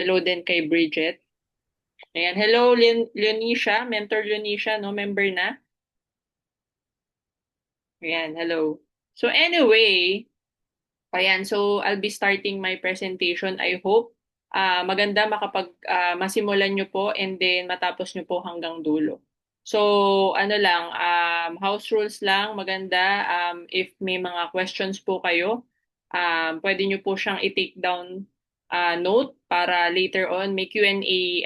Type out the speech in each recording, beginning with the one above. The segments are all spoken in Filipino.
Hello din kay Bridget. Ayan, hello Leonisha, Mentor Leonisha, no? Member na? Ayan, hello. So anyway, ayan, so I'll be starting my presentation. I hope maganda masimulan nyo po and then matapos nyo po hanggang dulo. So ano lang, house rules lang, maganda. If may mga questions po kayo, pwede nyo po siyang i-take down note para later on may Q&A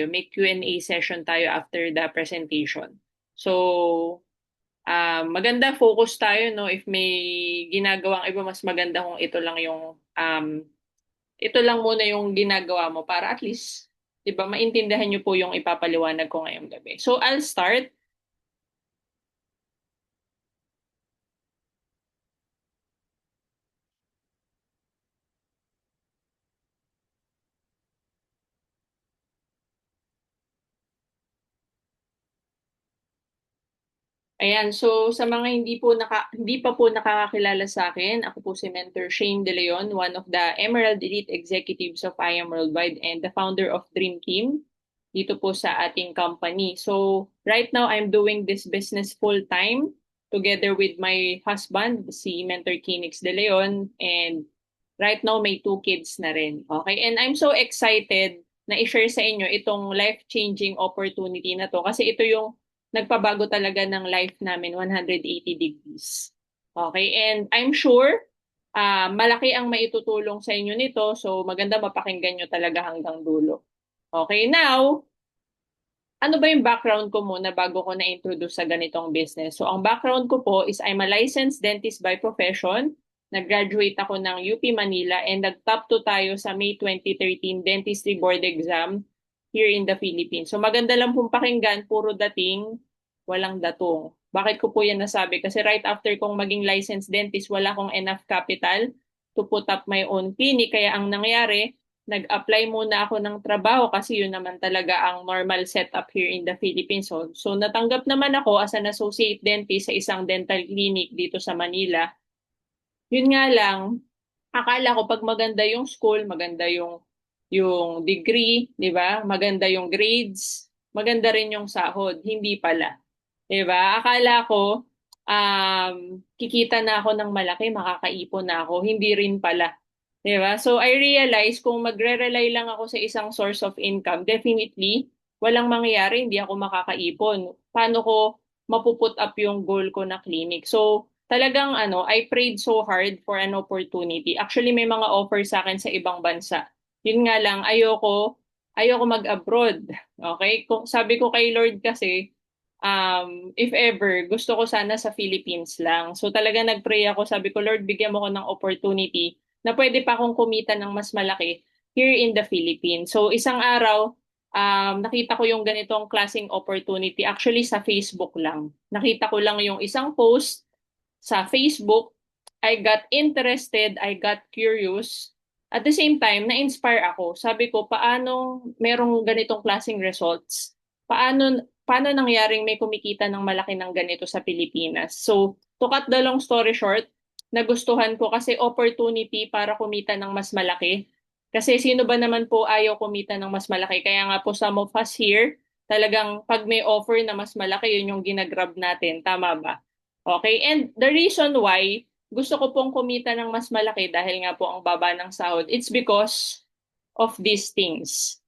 may Q&A session tayo after the presentation. So maganda focus tayo, no? If may ginagawang iba, mas maganda kung ito lang muna yung ginagawa mo para at least, 'di ba, maintindihan niyo po yung ipapaliwanag ko ngayong gabi. So I'll start. Ayan, so sa mga hindi pa po nakakakilala sa akin, ako po si Mentor Shane De Leon, one of the Emerald Elite Executives of IAM Worldwide and the founder of Dream Team dito po sa ating company. So right now I'm doing this business full time together with my husband, si Mentor Kinix De Leon, and right now may two kids na rin. Okay, and I'm so excited na i-share sa inyo itong life-changing opportunity na to kasi ito yung nagpabago talaga ng life namin 180 degrees. Okay, and I'm sure malaki ang maitutulong sa inyo nito, so maganda mapakinggan nyo talaga hanggang dulo. Okay, now, ano ba yung background ko muna bago ko na-introduce sa ganitong business? So, ang background ko po is I'm a licensed dentist by profession. Nag-graduate ako ng UP Manila and nag-top 2 tayo sa May 2013 Dentistry Board Exam here in the Philippines. So, maganda lang pong pakinggan, puro dating, walang datong. Bakit ko po yan nasabi? Kasi right after kong maging licensed dentist, wala akong enough capital to put up my own clinic. Kaya ang nangyari, nag-apply muna ako ng trabaho kasi yun naman talaga ang normal setup here in the Philippines. So natanggap naman ako as an associate dentist sa isang dental clinic dito sa Manila. Yun nga lang, akala ko pag maganda yung school, maganda yung degree, 'di ba? Maganda yung grades, maganda rin yung sahod. Hindi pala. 'Di ba? Akala ko kikita na ako ng malaki, makakaipon na ako. Hindi rin pala. 'Di ba? So I realize kung magre-rely lang ako sa isang source of income, definitely walang mangyayari, hindi ako makakaipon. Paano ko mapuput up yung goal ko na clinic? So talagang I prayed so hard for an opportunity. Actually may mga offer sa akin sa ibang bansa. Yun nga lang ayoko mag-abroad. Okay? Kung sabi ko kay Lord kasi if ever, gusto ko sana sa Philippines lang. So talaga nag-pray ako, sabi ko, Lord, bigyan mo ko ng opportunity na pwede pa akong kumita ng mas malaki here in the Philippines. So isang araw, nakita ko yung ganitong klaseng opportunity actually sa Facebook lang. Nakita ko lang yung isang post sa Facebook. I got interested, I got curious. At the same time, na-inspire ako. Sabi ko, paano merong ganitong klaseng results? Paano nangyaring may kumikita ng malaki ng ganito sa Pilipinas? So, to cut the long story short, nagustuhan ko kasi opportunity para kumita ng mas malaki. Kasi sino ba naman po ayaw kumita ng mas malaki? Kaya nga po some of us here, talagang pag may offer na mas malaki, yun yung ginagrab natin. Tama ba? Okay, and the reason why gusto ko pong kumita ng mas malaki dahil nga po ang baba ng sahod, it's because of these things.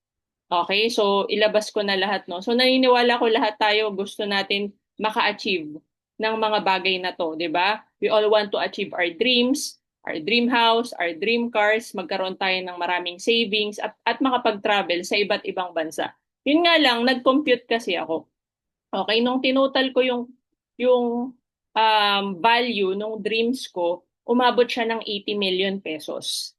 Okay, so ilabas ko na lahat, no? So naniniwala ko lahat tayo gusto natin maka-achieve ng mga bagay na to, 'di ba? We all want to achieve our dreams, our dream house, our dream cars, magkaroon tayo ng maraming savings at makapag-travel sa iba't ibang bansa. Yun nga lang, nag-compute kasi ako. Okay, nung tinutal ko yung value ng dreams ko, umabot siya ng 80 million pesos.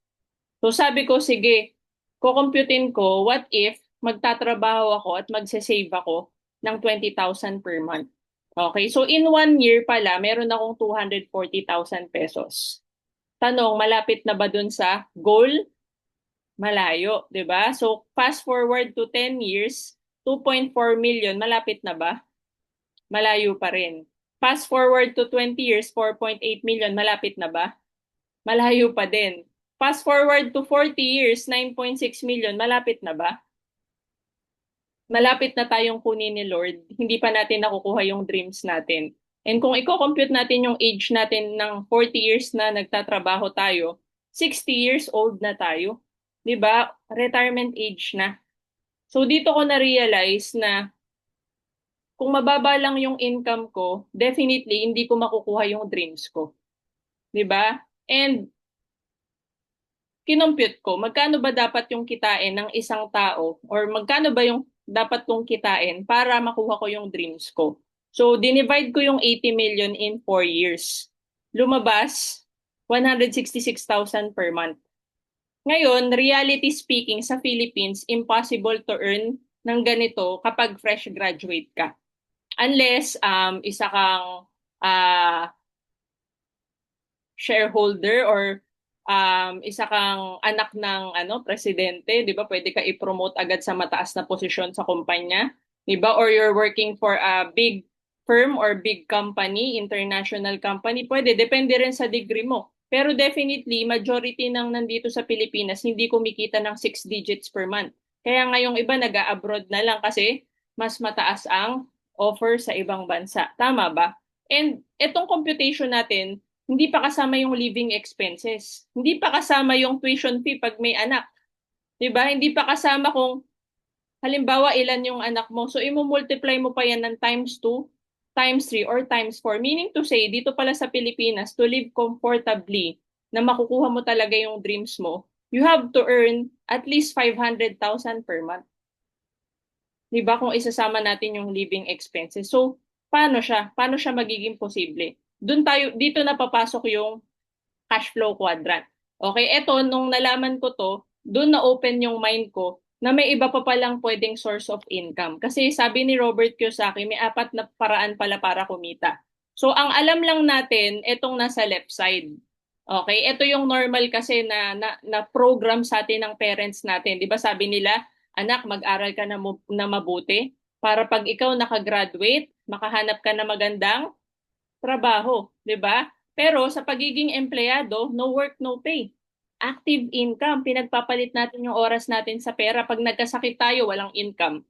So sabi ko, sige, kukumputin ko, what if magtatrabaho ako at magse-save ako ng 20,000 per month. Okay, so in 1 year pala, meron akong 240,000 pesos. Tanong, malapit na ba dun sa goal? Malayo, 'di ba? So fast forward to 10 years, 2.4 million, malapit na ba? Malayo pa rin. Fast forward to 20 years, 4.8 million, malapit na ba? Malayo pa din. Fast forward to 40 years, 9.6 million, malapit na ba? Malapit na tayong kunin ni Lord, hindi pa natin nakukuha yung dreams natin. And kung i-compute natin yung age natin ng 40 years na nagtatrabaho tayo, 60 years old na tayo. 'Di ba? Retirement age na. So dito ko na-realize na kung mababa lang yung income ko, definitely hindi ko makukuha yung dreams ko. 'Di ba? And kinompute ko, magkano ba dapat yung kitain ng isang tao or magkano ba yung dapat kong kitain para makuha ko yung dreams ko. So, dinivide ko yung 80 million in 4 years. Lumabas, 166,000 per month. Ngayon, reality speaking, sa Philippines, impossible to earn ng ganito kapag fresh graduate ka. Unless isa kang uh, shareholder or isa kang anak ng presidente, 'di ba? Pwede ka i-promote agad sa mataas na posisyon sa kumpanya, 'di ba? Or you're working for a big firm or big company, international company, pwede depende rin sa degree mo. Pero definitely majority ng nandito sa Pilipinas hindi kumikita ng 6 digits per month. Kaya ngayong iba nag-a-abroad na lang kasi mas mataas ang offer sa ibang bansa. Tama ba? And itong computation natin, hindi pa kasama yung living expenses. Hindi pa kasama yung tuition fee pag may anak. 'Di ba? Hindi pa kasama kung halimbawa ilan yung anak mo. So i-multiply mo pa yan ng times 2, times 3, or times 4. Meaning to say, dito pala sa Pilipinas, to live comfortably, na makukuha mo talaga yung dreams mo, you have to earn at least 500,000 per month. 'Di ba? Kung isasama natin yung living expenses. So, paano siya? Paano siya magiging posible? Doon tayo, dito na papasok yung cash flow quadrant. Okay, eto, nung nalaman ko to, doon na open yung mind ko na may iba pa palang pwedeng source of income. Kasi sabi ni Robert Kiyosaki, may 4 na paraan pala para kumita. So, ang alam lang natin, etong nasa left side. Okay, ito yung normal kasi na program sa atin ng parents natin. 'Di ba sabi nila, anak, mag-aral ka na mabuti para pag ikaw nakagraduate, makahanap ka na magandang trabaho, 'di ba? Pero sa pagiging empleyado, no work, no pay. Active income, pinagpapalit natin yung oras natin sa pera. Pag nagkasakit tayo, walang income.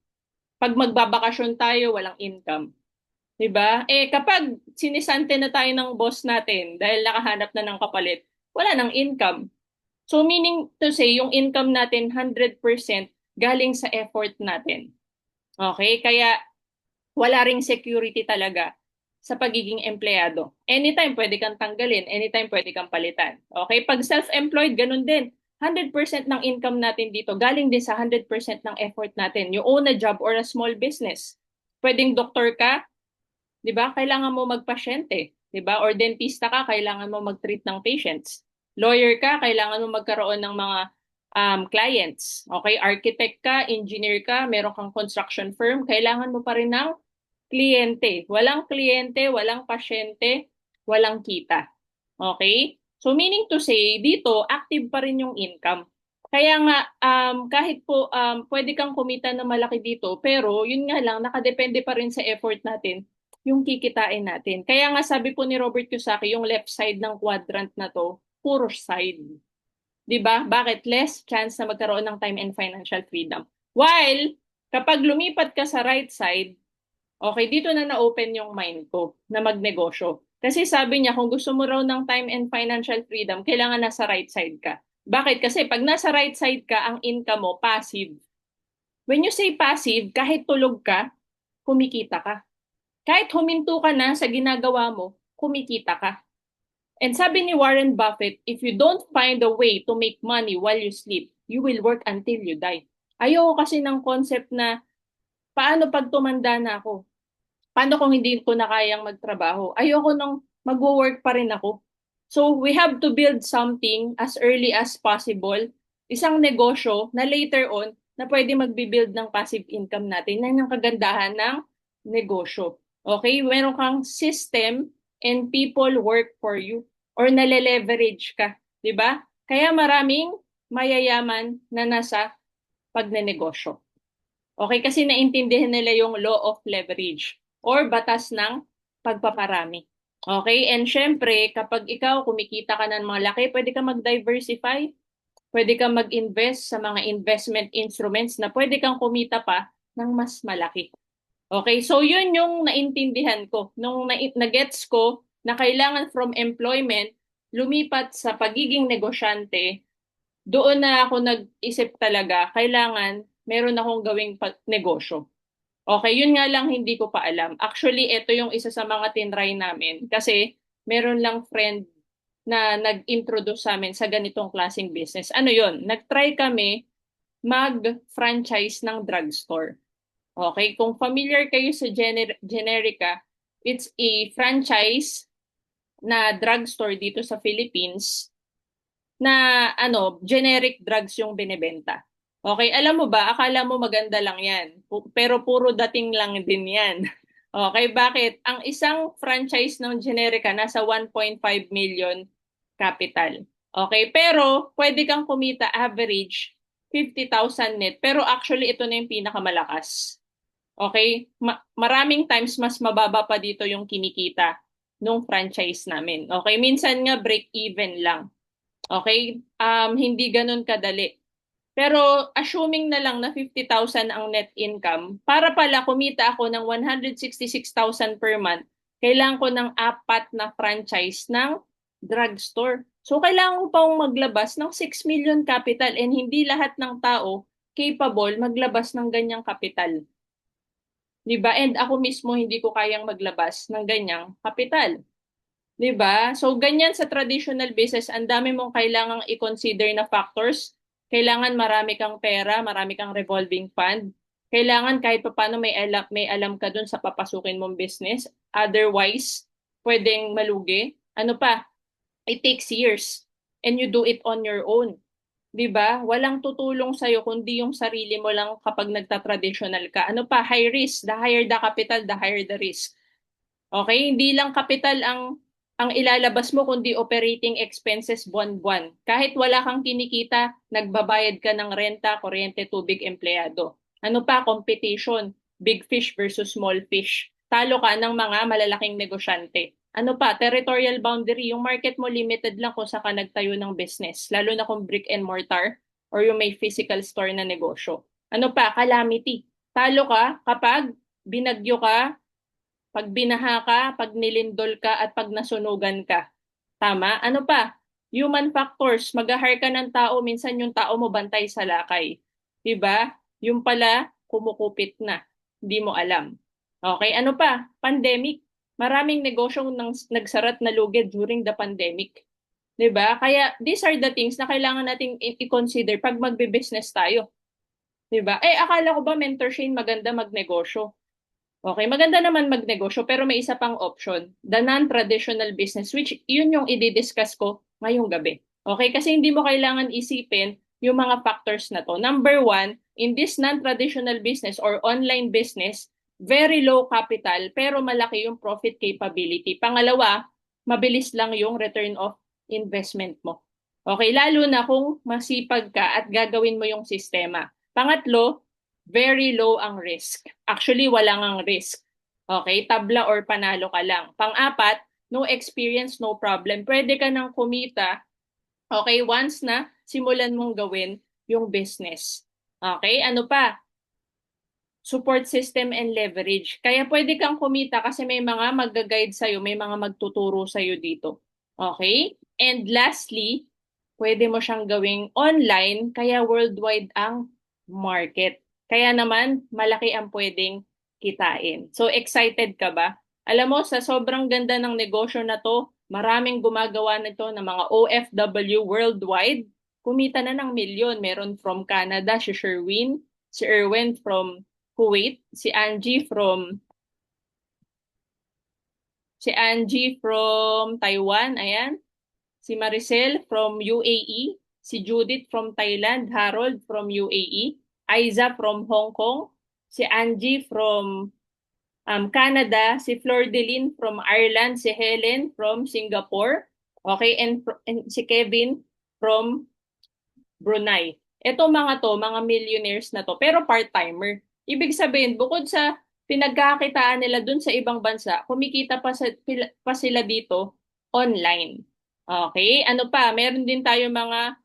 Pag magbabakasyon tayo, walang income. 'Di ba? Kapag sinisante na tayo ng boss natin dahil nakahanap na ng kapalit, wala nang income. So meaning to say, yung income natin 100% galing sa effort natin. Okay? Kaya wala ring security talaga sa pagiging empleyado. Anytime pwede kang tanggalin, anytime pwede kang palitan. Okay? Pag self-employed, ganun din. 100% ng income natin dito galing din sa 100% ng effort natin. You own a job or a small business. Pwedeng doktor ka, 'di ba? Kailangan mo magpasyente, 'di ba? Or dentista ka, kailangan mo mag-treat ng patients. Lawyer ka, kailangan mo magkaroon ng mga clients. Okay? Architect ka, engineer ka, meron kang construction firm, kailangan mo pa rin ng kliyente, walang pasyente, walang kita. Okay? So meaning to say, dito active pa rin yung income. Kaya nga kahit po pwede kang kumita na malaki dito, pero yun nga lang nakadepende pa rin sa effort natin yung kikitain natin. Kaya nga sabi po ni Robert Kiyosaki, yung left side ng quadrant na to, puro side. 'Di ba? Bakit less chance na magkaroon ng time and financial freedom? While kapag lumipat ka sa right side, okay, dito na na-open yung mind ko na magnegosyo. Kasi sabi niya, kung gusto mo raw ng time and financial freedom, kailangan nasa right side ka. Bakit? Kasi pag nasa right side ka, ang income mo, passive. When you say passive, kahit tulog ka, kumikita ka. Kahit huminto ka na sa ginagawa mo, kumikita ka. And sabi ni Warren Buffett, if you don't find a way to make money while you sleep, you will work until you die. Ayoko kasi ng concept na, paano pag tumanda na ako? Paano kung hindi ko na kayang magtrabaho? Ayoko nang magwo-work pa rin ako. So we have to build something as early as possible, isang negosyo na later on na pwede magbi-build ng passive income natin. Yan ang kagandahan ng negosyo. Okay? Meron kang system and people work for you or nale-leverage ka. 'Di ba? Kaya maraming mayayaman na nasa pagnenegosyo. Okay? Kasi naintindihan nila yung law of leverage or batas ng pagpaparami. Okay? And syempre, kapag ikaw kumikita ka ng mga laki, pwede ka mag-diversify. Pwede kang mag-invest sa mga investment instruments na pwede kang kumita pa ng mas malaki. Okay, so yun yung naintindihan ko. Nung na-gets ko na kailangan from employment, lumipat sa pagiging negosyante, doon na ako nag-isip talaga, kailangan meron akong gawing negosyo. Okay, yun nga lang hindi ko pa alam. Actually, ito yung isa sa mga tinry namin kasi meron lang friend na nag-introduce sa amin sa ganitong klaseng business. Ano yun? Nag-try kami mag-franchise ng drugstore. Okay, kung familiar kayo sa Generica, it's a franchise na drugstore dito sa Philippines na generic drugs yung binebenta. Okay, alam mo ba, akala mo maganda lang yan, pero puro dating lang din yan. Okay, bakit? Ang isang franchise ng Generica nasa 1.5 million capital. Okay, pero pwede kang kumita average 50,000 net, pero actually ito na yung pinakamalakas. Okay? Maraming times mas mababa pa dito yung kinikita nung franchise namin. Okay? Minsan nga break even lang. Okay? Hindi ganun kadali. Pero assuming na lang na 50,000 ang net income, para pala kumita ako ng 166,000 per month, kailangan ko ng 4 na franchise ng drugstore. So kailangan ko pang maglabas ng 6 million capital and hindi lahat ng tao capable maglabas ng ganyang capital. 'Di ba? And ako mismo hindi ko kayang maglabas ng ganyang kapital. 'Di ba? So ganyan sa traditional business, ang dami mong kailangang i-consider na factors. Kailangan marami kang pera, marami kang revolving fund. Kailangan kahit paano may alam ka dun sa papasukin mong business. Otherwise, pwedeng malugi. Ano pa? It takes years and you do it on your own. 'Di ba? Walang tutulong sa iyo kundi yung sarili mo lang kapag nagta-traditional ka. Ano pa? High risk. The higher the capital, the higher the risk. Okay? Hindi lang capital ang ilalabas mo kundi operating expenses buwan-buwan. Kahit wala kang kinikita, nagbabayad ka ng renta, kuryente, tubig, empleyado. Ano pa? Competition. Big fish versus small fish. Talo ka ng mga malalaking negosyante. Ano pa? Territorial boundary. Yung market mo limited lang kung saan ka nagtayo ng business. Lalo na kung brick and mortar or yung may physical store na negosyo. Ano pa? Calamity. Talo ka kapag binagyo ka, pag binaha ka, pag nilindol ka, at pag nasunugan ka. Tama? Ano pa? Human factors. Mag-hire ka ng tao, minsan yung tao mo bantay sa lakay. 'Di ba? Yung pala, kumukupit na. Hindi mo alam. Okay, ano pa? Pandemic. Maraming negosyong nagsarat na lugi during the pandemic. 'Di ba? Kaya these are the things na kailangan nating i-consider pag magbe-business tayo. 'Di ba? Akala ko ba, Mentor Shane, maganda magnegosyo? Okay, maganda naman magnegosyo pero may isa pang option, the non-traditional business, which yun yung i-discuss ko ngayong gabi. Okay, kasi hindi mo kailangan isipin yung mga factors na to. Number one, in this non-traditional business or online business, very low capital pero malaki yung profit capability. Pangalawa, mabilis lang yung return of investment mo. Okay, lalo na kung masipag ka at gagawin mo yung sistema. Pangatlo, very low ang risk. Actually, walang ang risk. Okay, tabla or panalo ka lang. Pang-apat, no experience, no problem. Pwede ka nang kumita, okay, once na simulan mong gawin yung business. Okay, ano pa? Support system and leverage. Kaya pwede kang kumita kasi may mga mag-guide sa'yo, may mga magtuturo sa'yo dito. Okay? And lastly, pwede mo siyang gawing online, kaya worldwide ang market. Kaya naman, malaki ang pwedeng kitain. So, excited ka ba? Alam mo, sa sobrang ganda ng negosyo na to, maraming gumagawa nito ng mga OFW worldwide. Kumita na ng milyon. Meron from Canada, si Sherwin, si Erwin from Kuwait, si Angie from Taiwan, ayan. Si Maricel from UAE, si Judith from Thailand, Harold from UAE, Aiza from Hong Kong, si Angie from Canada, si Flordeline from Ireland, si Helen from Singapore, okay, and si Kevin from Brunei. Ito mga to, mga millionaires na to, pero part-timer. Ibig sabihin, bukod sa pinagkakitaan nila dun sa ibang bansa, kumikita pa sila dito online. Okay? Ano pa? Meron din tayo mga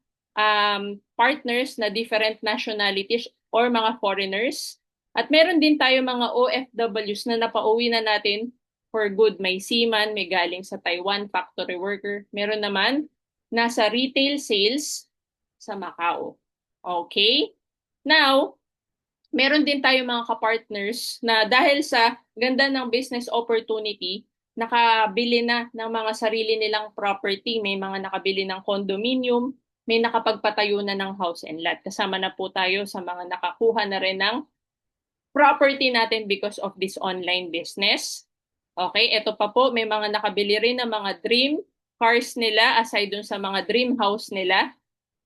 partners na different nationalities or mga foreigners. At meron din tayo mga OFWs na napauwi na natin for good. May seaman, may galing sa Taiwan, factory worker. Meron naman nasa retail sales sa Macau. Okay? Now, meron din tayo mga kapartners na dahil sa ganda ng business opportunity, nakabili na ng mga sarili nilang property. May mga nakabili ng condominium, may nakapagpatayo na ng house and lot. Kasama na po tayo sa mga nakakuha na rin ng property natin because of this online business. Okay, ito pa po, may mga nakabili rin ng mga dream cars nila aside dun sa mga dream house nila.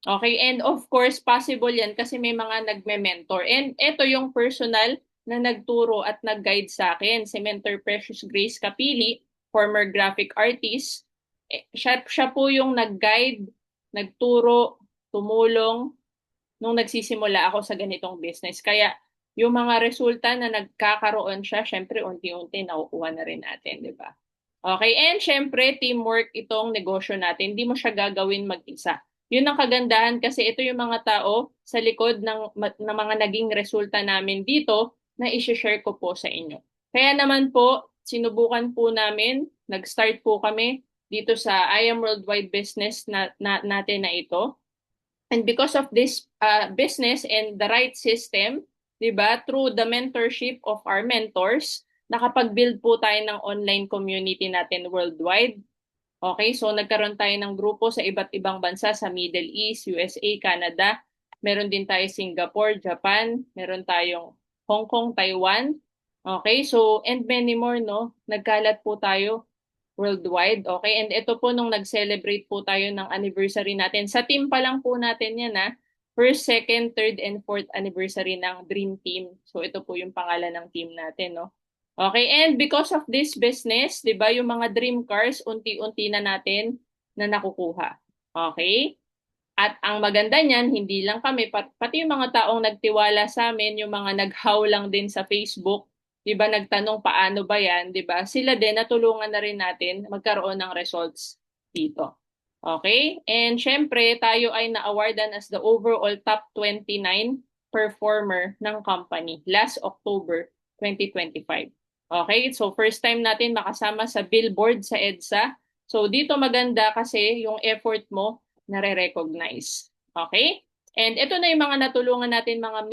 Okay, and of course, possible yan kasi may mga nagme-mentor. And ito yung personal na nagturo at nag-guide sa akin, si Mentor Precious Grace Capili, former graphic artist. Siya po yung nag-guide, nagturo, tumulong nung nagsisimula ako sa ganitong business. Kaya yung mga resulta na nagkakaroon siya, syempre unti-unti nakukuha na rin natin, di ba? Okay, and syempre teamwork itong negosyo natin. Hindi mo siya gagawin mag-isa. Yun ang kagandahan kasi ito yung mga tao sa likod ng mga naging resulta namin dito na i-share ko po sa inyo. Kaya naman po, sinubukan po namin, nag-start po kami dito sa I Am Worldwide business natin na ito. And because of this business and the right system, di ba, through the mentorship of our mentors, nakapag-build po tayo ng online community natin worldwide. Okay, so nagkaroon tayo ng grupo sa iba't ibang bansa sa Middle East, USA, Canada. Meron din tayo Singapore, Japan. Meron tayong Hong Kong, Taiwan. Okay, so and many more, no? Nagkalat po tayo worldwide. Okay, and ito po nung nag-celebrate po tayo ng anniversary natin. Sa team pa lang po natin yan, ha? First, second, third, and fourth anniversary ng Dream Team. So ito po yung pangalan ng team natin, no? Okay, and because of this business, 'di ba, yung mga dream cars unti-unti na natin na nakukuha. Okay? At ang maganda niyan, hindi lang kami, pati yung mga taong nagtiwala sa amin, yung mga naghaw lang din sa Facebook, 'di ba, nagtanong paano ba 'yan, 'di ba? Sila din natulungan na rin natin magkaroon ng results dito. Okay? And syempre, tayo ay na-awardan as the overall top 29 performer ng company last October 2025. Okay, so first time natin makasama sa billboard sa EDSA. So dito maganda kasi yung effort mo nare-recognize. Okay? And ito na yung mga natulungan natin mga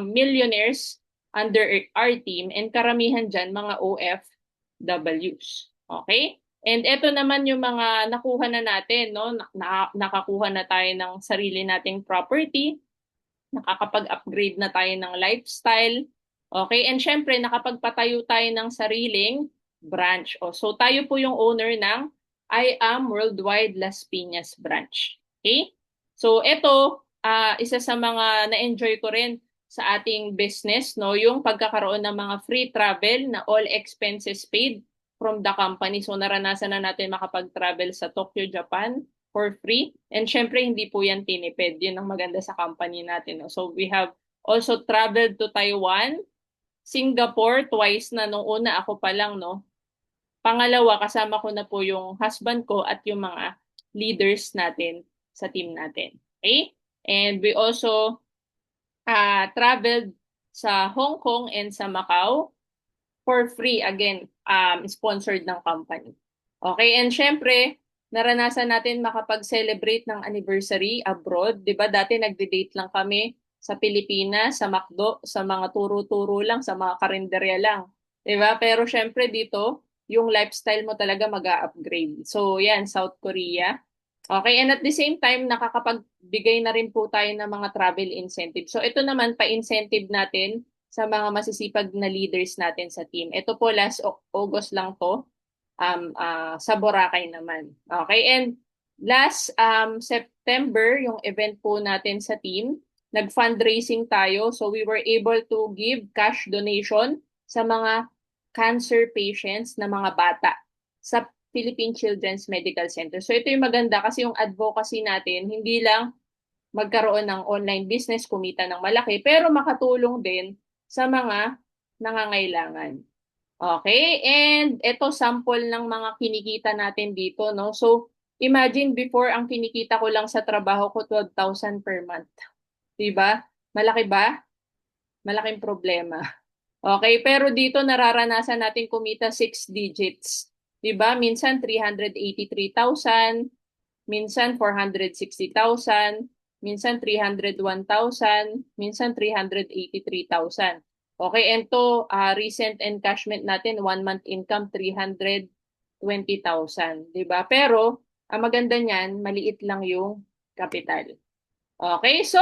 millionaires under our team and karamihan dyan mga OFWs. Okay? And ito naman yung mga nakuha na natin, no? Nakakuha na tayo ng sarili nating property, nakakapag-upgrade na tayo ng lifestyle. Okay, and syempre nakapagpatayo tayo ng sariling branch. So tayo po yung owner ng I Am Worldwide Las Piñas branch. Okay? So ito, isa sa mga na-enjoy ko rin sa ating business, no, yung pagkakaroon ng mga free travel na all expenses paid from the company. So naranasan na natin makapag-travel sa Tokyo, Japan for free. And syempre hindi po yan tinipid. Yun ang maganda sa company natin. No? So we have also traveled to Taiwan, Singapore twice na, nung una ako pa lang, no. Pangalawa, kasama ko na po yung husband ko at yung mga leaders natin sa team natin. Okay? And we also traveled sa Hong Kong and sa Macau for free, again, sponsored ng company. Okay? And syempre, naranasan natin makapag-celebrate ng anniversary abroad. 'Di ba? Dati nagde-date lang kami sa Pilipinas, sa McDo, sa mga turo-turo lang, sa mga karinderya lang. 'Di ba? Pero syempre dito, yung lifestyle mo talaga mag-a-upgrade. So, yan, South Korea. Okay, and at the same time, nakakapagbigay na rin po tayo ng mga travel incentive. So, ito naman, pa-incentive natin sa mga masisipag na leaders natin sa team. Ito po, last August lang to, sa Boracay naman. Okay, and last September, yung event po natin sa team, nag-fundraising tayo. So we were able to give cash donation sa mga cancer patients na mga bata sa Philippine Children's Medical Center. So ito yung maganda kasi yung advocacy natin, hindi lang magkaroon ng online business, kumita ng malaki, pero makatulong din sa mga nangangailangan. Okay? And ito sample ng mga kinikita natin dito, no? So Imagine before ang kinikita ko lang sa trabaho ko 12,000 per month. 'Di ba? Malaki ba? Malaking problema. Okay, pero dito nararanasan natin kumita six digits. 'Di ba? Minsan 383,000, minsan 460,000, minsan 301,000, minsan 383,000. Okay, and to recent encashment natin, 1 month income 320,000, 'di ba? Pero ang maganda niyan, maliit lang yung capital. Okay, so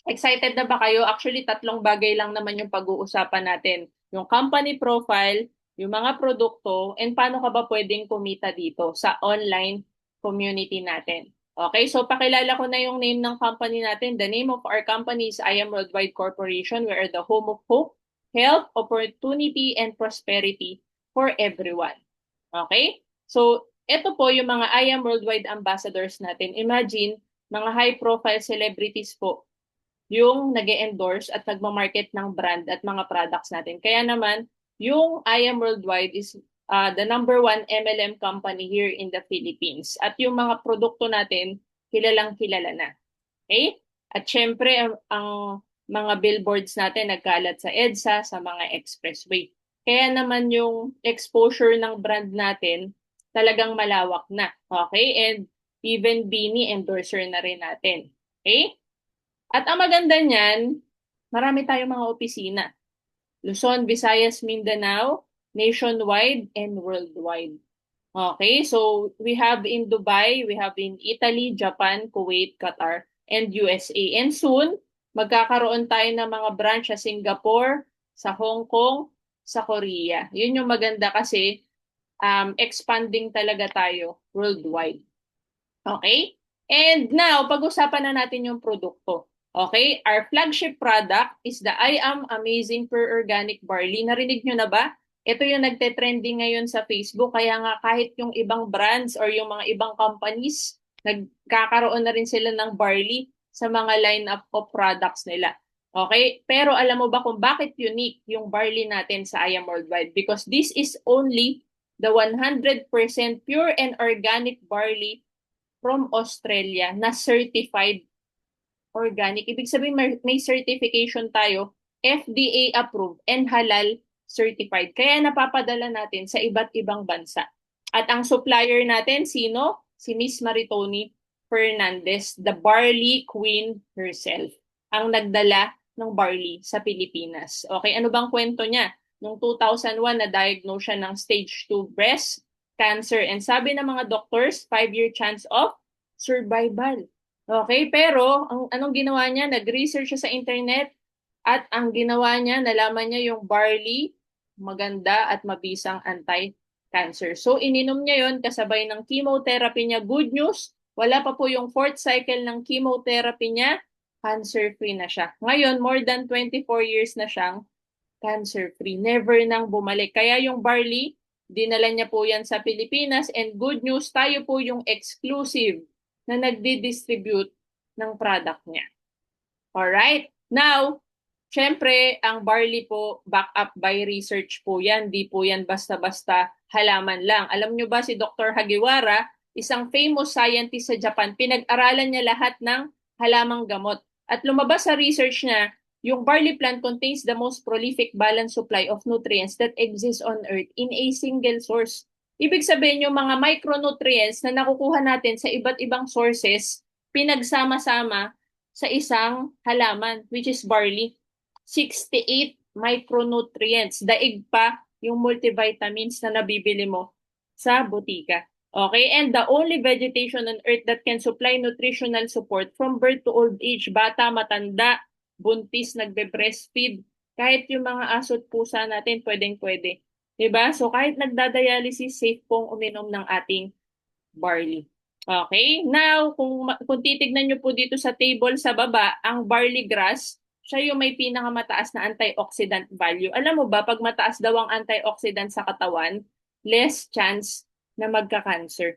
excited na ba kayo? Actually, tatlong bagay lang naman yung pag-uusapan natin. Yung company profile, yung mga produkto, and paano ka ba pwedeng kumita dito sa online community natin. Okay, so pakilala ko na yung name ng company natin. The name of our company is I Am Worldwide Corporation. We are the home of hope, health, opportunity, and prosperity for everyone. Okay? So, ito po yung mga I Am Worldwide ambassadors natin. Imagine, mga high-profile celebrities po yung nag-endorse at nagmamarket ng brand at mga products natin. Kaya naman, yung I Am Worldwide is the number one MLM company here in the Philippines. At yung mga produkto natin, kilalang kilala na. Okay? At syempre, ang mga billboards natin nagkalat sa EDSA, sa mga expressway. Kaya naman yung exposure ng brand natin talagang malawak na. Okay? And even Bini endorser na rin natin. Okay? At ang maganda niyan, marami tayong mga opisina. Luzon, Visayas, Mindanao, nationwide, and worldwide. Okay, so we have in Dubai, we have in Italy, Japan, Kuwait, Qatar, and USA. And soon, magkakaroon tayo ng mga branch sa Singapore, sa Hong Kong, sa Korea. Yun yung maganda kasi expanding talaga tayo worldwide. Okay? And now, pag-usapan na natin yung produkto. Okay? Our flagship product is the I Am Amazing Pure Organic Barley. Narinig nyo na ba? Ito yung nagte-trending ngayon sa Facebook. Kaya nga kahit yung ibang brands or yung mga ibang companies, nagkakaroon na rin sila ng barley sa mga lineup of products nila. Okay? Pero alam mo ba kung bakit unique yung barley natin sa I Am Worldwide? Because this is only the 100% pure and organic barley from Australia na certified organic. Ibig sabihin may certification tayo, FDA approved and halal certified. Kaya napapadala natin sa iba't ibang bansa. At ang supplier natin, sino? Si Miss Maritoni Fernandez, the barley queen herself. Ang nagdala ng barley sa Pilipinas. Okay, ano bang kwento niya? Noong 2001, na-diagnose siya ng stage 2 breast cancer. And sabi ng mga doctors, 5-year chance of survival. Okay, pero anong ginawa niya? Nag-research siya sa internet at ang ginawa niya, nalaman niya yung barley, maganda at mabisang anti-cancer. So, ininom niya yon kasabay ng chemotherapy niya. Good news, wala pa po yung 4th cycle ng chemotherapy niya, cancer-free na siya. Ngayon, more than 24 years na siyang cancer-free. Never nang bumalik. Kaya yung barley, dinala niya po yan sa Pilipinas and good news, tayo po yung exclusive na nagdi-distribute ng product niya. Alright? Now, syempre, ang barley po, back up by research po yan. Di po yan basta-basta halaman lang. Alam nyo ba si Dr. Hagiwara, isang famous scientist sa Japan, pinag-aralan niya lahat ng halamang gamot. At lumabas sa research niya, yung barley plant contains the most prolific balanced supply of nutrients that exists on earth in a single source. Ibig sabihin yung mga micronutrients na nakukuha natin sa iba't ibang sources, pinagsama-sama sa isang halaman, which is barley. 68 micronutrients. Daig pa yung multivitamins na nabibili mo sa butika. Okay? And the only vegetation on earth that can supply nutritional support from birth to old age, bata, matanda, buntis, nagbe-breastfeed, kahit yung mga aso at pusa natin, pwedeng-pwede. Diba? So kahit nagdadialysis, safe pong uminom ng ating barley. Okay? Now, kung titignan nyo po dito sa table sa baba, ang barley grass, siya yung may pinakamataas na antioxidant value. Alam mo ba, pag mataas daw ang antioxidant sa katawan, less chance na magka-cancer.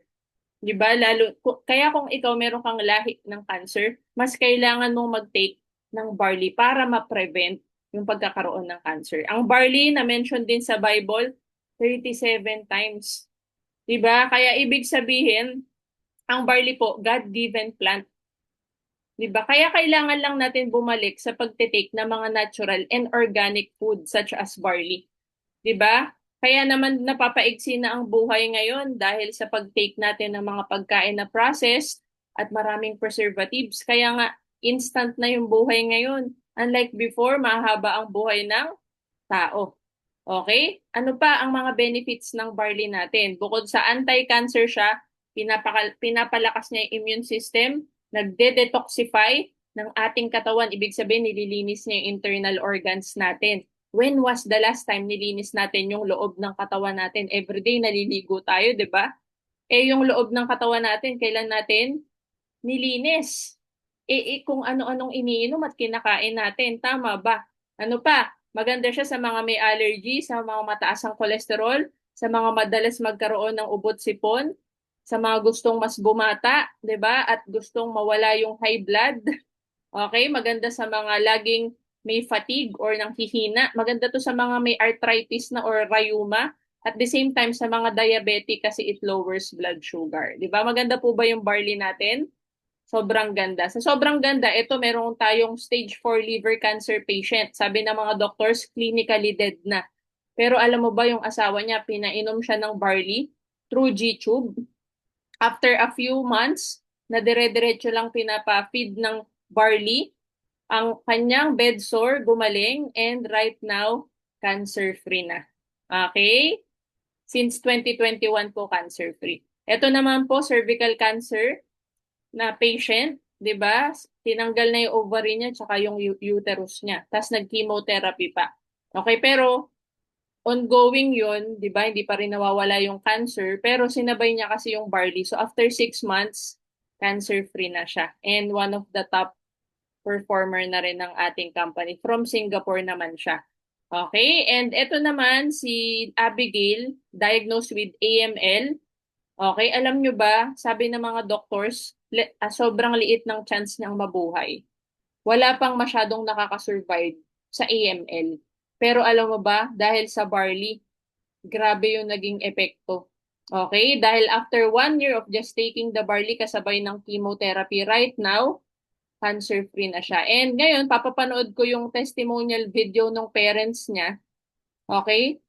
Diba? Kaya kung ikaw meron kang lahi ng cancer, mas kailangan mong mag-take ng barley para ma-prevent yung pagkakaroon ng cancer. Ang barley na mention din sa Bible, 37 times. Diba? Kaya ibig sabihin, Ang barley po, God-given plant. 'Di ba? Kaya kailangan lang natin bumalik sa pagte-take ng mga natural and organic food such as barley. 'Di ba? Kaya naman napapaigsi na ang buhay ngayon dahil sa pag-take natin ng mga pagkain na processed at maraming preservatives. Kaya nga instant na yung buhay ngayon. Unlike before, mahaba ang buhay ng tao. Okay? Ano pa ang mga benefits ng barley natin? Bukod sa anti-cancer siya, pinapalakas niya yung immune system, nagde-detoxify ng ating katawan. Ibig sabihin, nililinis niya yung internal organs natin. When was the last time nilinis natin yung loob ng katawan natin? Everyday naliligo tayo, di ba? Yung loob ng katawan natin, kailan natin nilinis? Kung ano-anong iniinom at kinakain natin, tama ba? Ano pa? Maganda siya sa mga may allergy, sa mga mataas ang kolesterol, sa mga madalas magkaroon ng ubot-sipon, sa mga gustong mas bumata, 'di ba? At gustong mawala yung high blood. Okay, maganda sa mga laging may fatigue or nanghihina. Maganda to sa mga may arthritis na or rheuma. At the same time sa mga diabetic kasi it lowers blood sugar. 'Di ba? Maganda po ba yung barley natin? Sobrang ganda. Sa sobrang ganda, ito meron tayong stage 4 liver cancer patient. Sabi ng mga doctors, clinically dead na. Pero alam mo ba yung asawa niya, pinainom siya ng barley through G-tube. After a few months, na dire-diretso lang pinapa-feed ng barley, ang kanyang bed sore gumaling and right now, cancer-free na. Okay? Since 2021 po, cancer-free. Ito naman po, cervical cancer na patient, 'di ba? Tinanggal na yung ovary niya tsaka yung uterus niya. Tapos nag-chemotherapy pa. Okay, pero ongoing 'yun, 'di ba? Hindi pa rin nawawala yung cancer, pero sinabay niya kasi yung barley. So after 6 months, cancer-free na siya. And one of the top performer na rin ng ating company. From Singapore naman siya. Okay, and ito naman si Abigail, diagnosed with AML. Okay, alam nyo ba, sabi ng mga doctors, sobrang liit ng chance niyang mabuhay. Wala pang masyadong nakakasurvive sa AML. Pero alam mo ba, dahil sa barley, grabe yung naging epekto. Okay, dahil after 1 year of just taking the barley kasabay ng chemotherapy, right now, cancer-free na siya. And ngayon, papapanood ko yung testimonial video ng parents niya. Okay?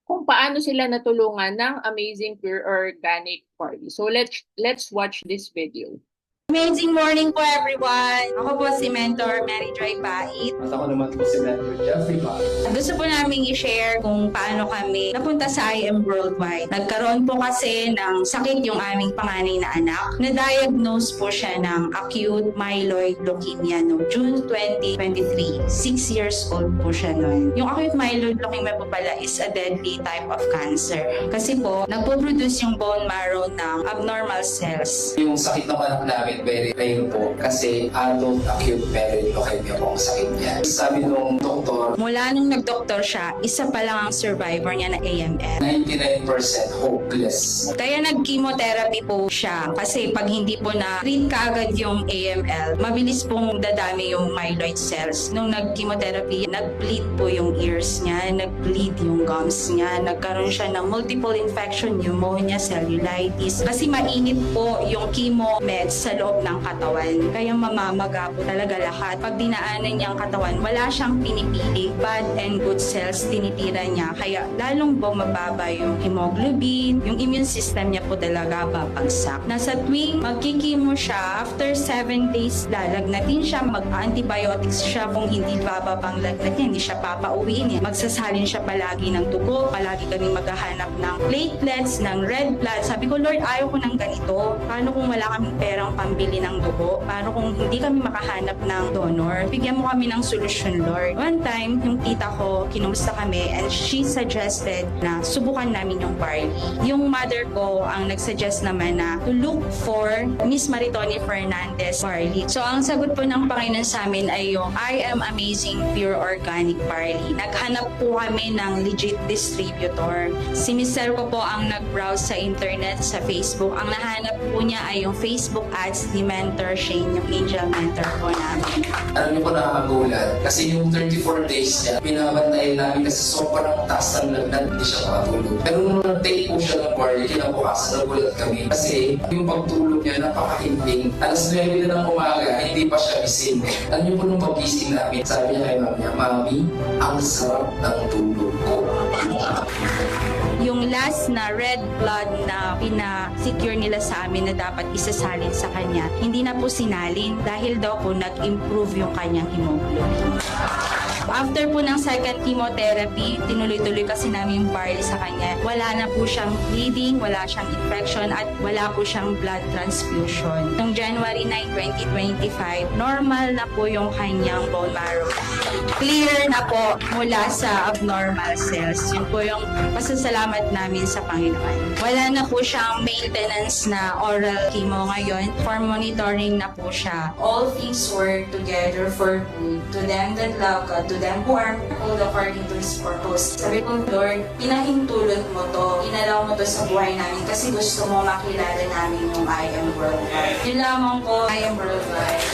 Kung paano sila natulungan ng Amazing Pure Organic Barley. So let's watch this video. Amazing morning po everyone! Ako po si Mentor Mary Joy Pait. At ako naman po si Mentor Jeffrey Pait. Gusto po namin i-share kung paano kami napunta sa IM Worldwide. Nagkaroon po kasi ng sakit yung aming panganay na anak. Na-diagnose po siya ng acute myeloid leukemia noong June 2023. 6 years old po siya noon. Yung acute myeloid leukemia po pala is a deadly type of cancer. Kasi po, nagpo-produce yung bone marrow ng abnormal cells. Yung sakit ng anak namin, very rare po kasi adult acute myeloid leukemia po ang sakit niya. Sabi nung doktor, Mula nung nag-doktor siya, isa pa lang ang survivor niya na AML. 99% hopeless. Kaya nag-chemotherapy po siya kasi pag hindi po na-treat kaagad yung AML, mabilis pong dadami yung myeloid cells. Nung nag-chemotherapy, nag-bleed po yung ears niya, nag-bleed yung gums niya, nagkaroon siya ng multiple infection, pneumonia, cellulitis. Kasi mainit po yung chemo meds sa loob ng katawan. Kaya mamamaga po talaga lahat. Pag dinaanan niya ang katawan, wala siyang pinipili. Bad and good cells tinitira niya. Kaya lalong bumababa yung hemoglobin, yung immune system niya po talaga babagsak. Nasa tuwing magkikimo siya, after 7 days lalagnatin siya, mag-antibiotics siya kung hindi bababang lagnat niya, hindi siya papauwiin niya. Magsasalin siya palagi ng dugo, palagi kami maghahanap ng platelets, ng red blood. Sabi ko, Lord, ayaw ko ng ganito. Paano kung wala kaming perang pambili ng dugo? Paano kung hindi kami makahanap ng donor? Bigyan mo kami ng solusyon, Lord. One time, yung tita ko, kinumusta kami and she suggested na subukan namin yung barley. Yung mother ko ang nagsuggest naman na to look for Miss Maritoni Fernandez barley. So, ang sagot po ng Panginoon sa amin ay yung I Am Amazing Pure Organic Barley. Naghanap po kami ng legit distributor. Si Mister ko po ang nag-browse sa internet, sa Facebook. Ang nahanap po niya ay yung Facebook ads ni Mentor Shane, yung angel mentor po namin. Alam niyo po nakakagulat kasi yung 34 days niya, binabantayan namin kasi sobrang taas ng lagnat, hindi siya makatulog. Pero nung nag-take po siya ng barley, kinabukasan nagulat kami kasi yung pagtulog niya napakahinding. Alas 9 na ng umaga, hindi pa siya gising. Alam niyo po nung pag-gising namin, sabi niya kay mami niya, Mami, ang sarap ng tulog ko. Yung last na red blood na pina-secure nila sa amin na dapat isasalin sa kanya, hindi na po sinalin dahil daw po nag-improve yung kanyang hemoglobin. After po ng second chemotherapy, tinuloy-tuloy kasi namin yung barley sa kanya. Wala na po siyang bleeding, wala siyang infection, at wala po siyang blood transfusion. Noong January 9, 2025, normal na po yung kanyang bone marrow. Clear na po mula sa abnormal cells. Yun po yung pasasalamat namin sa Panginoon. Wala na po siyang maintenance na oral chemo ngayon. For monitoring na po siya. All things work together for good to them that love God, to them who are called according to His purpose. Sabi ko, Lord, pinahintulot mo to, inalaw mo to sa buhay namin kasi gusto mo makilala namin yung I Am Worldwide. Yun lamang po, I Am Worldwide.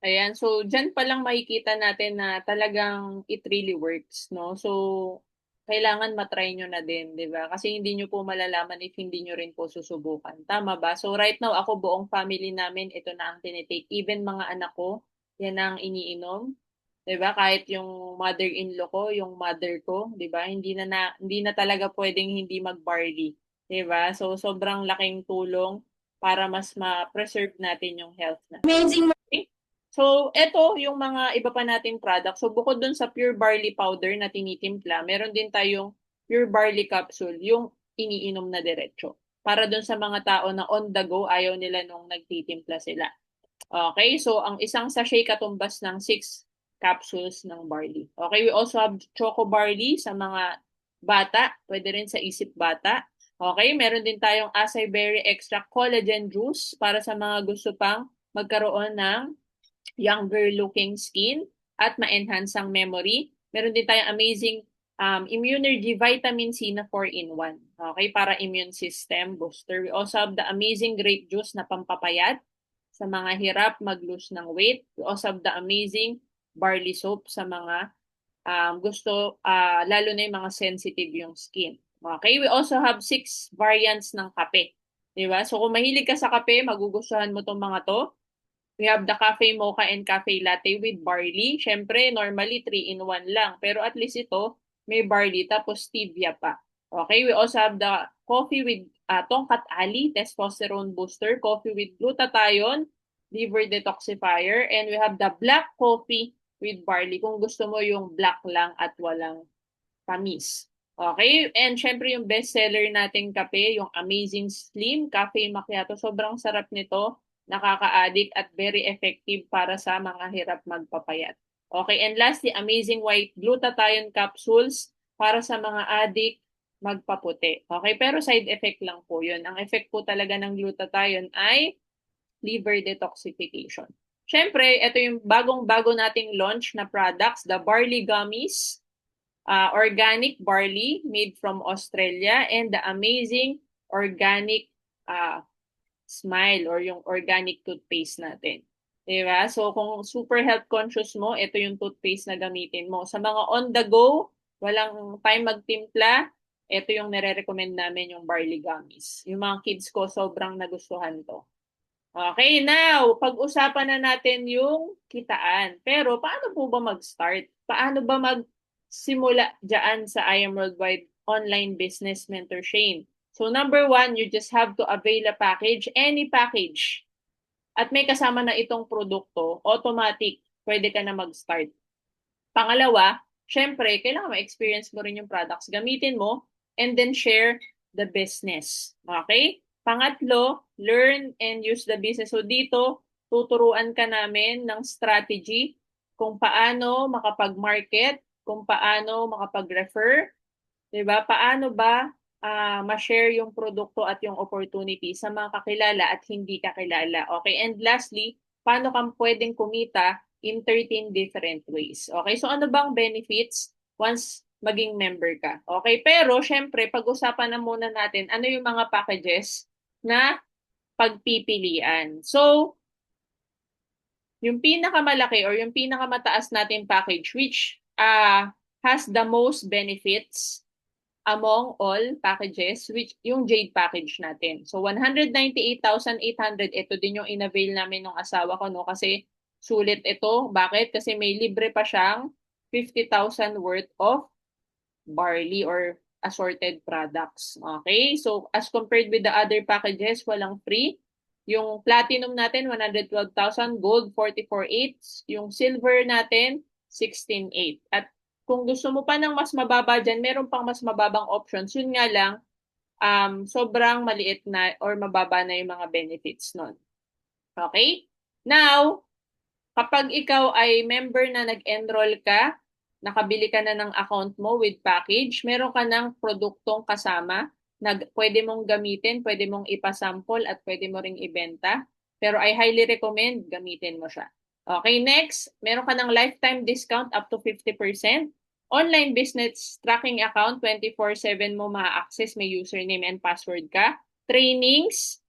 Ayan, so dyan pa lang makikita natin na talagang it really works, no? So, kailangan matry nyo na din, di ba? Kasi hindi nyo po malalaman if hindi nyo rin po susubukan. Tama ba? So, right now, ako buong family namin, ito na ang tinitake. Even mga anak ko, yan ang iniinom. Di ba? Kahit yung mother-in-law ko, yung mother ko, di ba? Hindi na talaga pwedeng hindi mag-barley. Di ba? So, sobrang laking tulong para mas ma-preserve natin yung health na. Amazing. Okay? So, eto yung mga iba pa nating product. So, bukod dun sa pure barley powder na tinitimpla, meron din tayong pure barley capsule, yung iniinom na diretso. Para dun sa mga tao na on the go, ayaw nila nung nagtitimpla sila. Okay, so ang isang sachet katumbas ng 6 capsules ng barley. Okay, we also have choco barley sa mga bata, pwede rin sa isip bata. Okay, meron din tayong acai berry extract collagen juice para sa mga gusto pang magkaroon ng younger looking skin at ma-enhance ang memory. Meron din tayong amazing Immunergy Vitamin C na 4-in-1. Okay, para immune system booster. We also have the amazing grape juice na pampapayat sa mga hirap mag-lose ng weight. We also have the amazing barley soap sa mga gusto, lalo na yung mga sensitive yung skin. Okay, we also have 6 variants ng kape. Diba? So kung mahilig ka sa kape, magugustuhan mo tong mga to. We have the cafe mocha and cafe latte with barley. Siyempre, normally 3-in-1 lang. Pero at least ito, may barley tapos stevia pa. Okay, we also have the coffee with tongkat ali, testosterone booster, coffee with glutathione, liver detoxifier, and we have the black coffee with barley kung gusto mo yung black lang at walang tamis. Okay, and syempre yung best seller nating kape, yung Amazing Slim Cafe Macchiato. Sobrang sarap nito, nakaka-addict at very effective para sa mga hirap magpapayat. Okay, and lastly, Amazing White Glutathione Capsules para sa mga addict magpaputi. Okay, pero side effect lang po yun. Ang effect po talaga ng glutathione ay liver detoxification. Siyempre, ito yung bagong-bago nating launch na products, the Barley Gummies, organic barley made from Australia, and the amazing organic Smile or yung organic toothpaste natin. Diba? So, kung super health conscious mo, ito yung toothpaste na gamitin mo. Sa mga on the go, walang time magtimpla, ito yung nire-recommend namin, yung barley gummies. Yung mga kids ko, sobrang nagustuhan to. Okay, now, pag-usapan na natin yung kitaan. Pero, paano po ba mag-start? Paano ba mag-simula dyan sa I Am Worldwide online business mentor Shane? So, number 1, you just have to avail a package, any package. At may kasama na itong produkto, automatic, pwede ka na mag-start. Pangalawa, syempre, kailangan ma-experience mo rin yung products. Gamitin mo, and then share the business. Okay? Pangatlo, learn and use the business. So, dito, tuturuan ka namin ng strategy kung paano makapag-market, kung paano makapag-refer, diba? Paano ba ma-share yung produkto at yung opportunity sa mga kakilala at hindi kakilala. Okay, and lastly, paano kang pwedeng kumita in 13 different ways. Okay, so ano bang benefits once maging member ka. Okay? Pero, syempre, pag-usapan na muna natin ano yung mga packages na pagpipilian. So, yung pinakamalaki or yung pinakamataas natin package which has the most benefits among all packages, which yung Jade package natin. So 198,800, ito din yung inavail namin ng asawa ko, no? Kasi sulit ito. Bakit? Kasi may libre pa siyang 50,000 worth of barley or assorted products. Okay? So as compared with the other packages, walang free. Yung platinum natin, 112,000, gold, 44,800, yung silver natin, 16,800. At kung gusto mo pa ng mas mababa dyan, meron pang mas mababang options. Yun nga lang, sobrang maliit na or mababa na yung mga benefits nun. Okay? Now, kapag ikaw ay member na nag-enroll ka, nakabili ka na ng account mo with package, meron ka ng produktong kasama na pwede mong gamitin, pwede mong ipasample at pwede mo ring ibenta. Pero I highly recommend gamitin mo siya. Okay, next, meron ka ng lifetime discount up to 50%. Online business tracking account, 24/7 mo ma-access, may username and password ka. Trainings,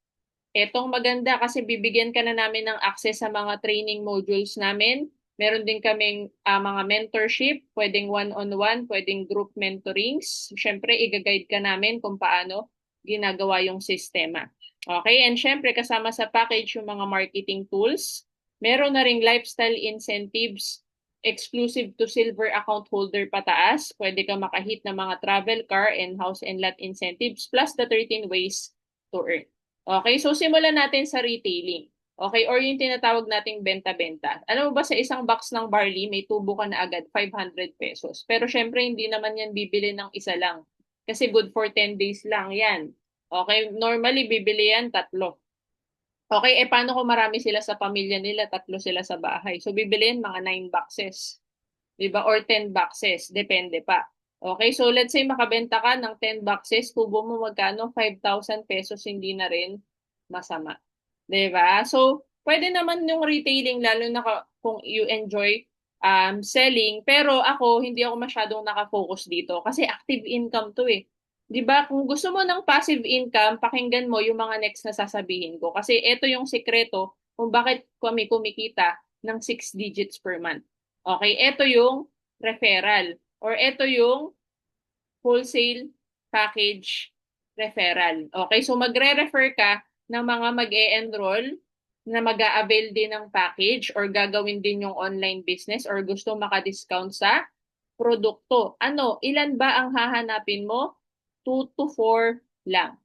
etong maganda kasi bibigyan ka na namin ng access sa mga training modules namin. Meron din kaming mga mentorship, pwedeng one-on-one, pwedeng group mentorings. Siyempre, i-guide ka namin kung paano ginagawa yung sistema. Okay, and syempre kasama sa package yung mga marketing tools. Meron na ring lifestyle incentives, exclusive to silver account holder pataas. Pwede ka makahit ng mga travel, car, and house and lot incentives plus the 13 ways to earn. Okay, so simulan natin sa retailing. Okay, or yung tinatawag nating benta-benta. Alam mo ba sa isang box ng barley, may tubo ka na agad 500 pesos. Pero syempre, hindi naman yan bibili ng isa lang. Kasi good for 10 days lang yan. Okay, normally bibili yan 3. Okay, paano kung marami sila sa pamilya nila, 3 sila sa bahay? So, bibiliin mga 9 boxes. Diba? Or 10 boxes. Depende pa. Okay, so let's say makabenta ka ng 10 boxes, tubo mo magkano? 5,000 pesos, hindi na rin masama. Diba? So, pwede naman yung retailing, lalo na kung you enjoy selling. Pero ako, hindi ako masyadong nakafocus dito kasi active income to eh. 'Di ba? Kung gusto mo ng passive income, pakinggan mo yung mga next na sasabihin ko. Kasi ito yung sekreto kung bakit kami kumikita ng 6 digits per month. Okay? Ito yung referral or ito yung wholesale package referral. Okay? So magre-refer ka ng mga mag-e-enroll na mag-a-avail din ng package or gagawin din yung online business or gusto maka-discount sa produkto. Ano? Ilan ba ang hahanapin mo? 2 to 4 lang.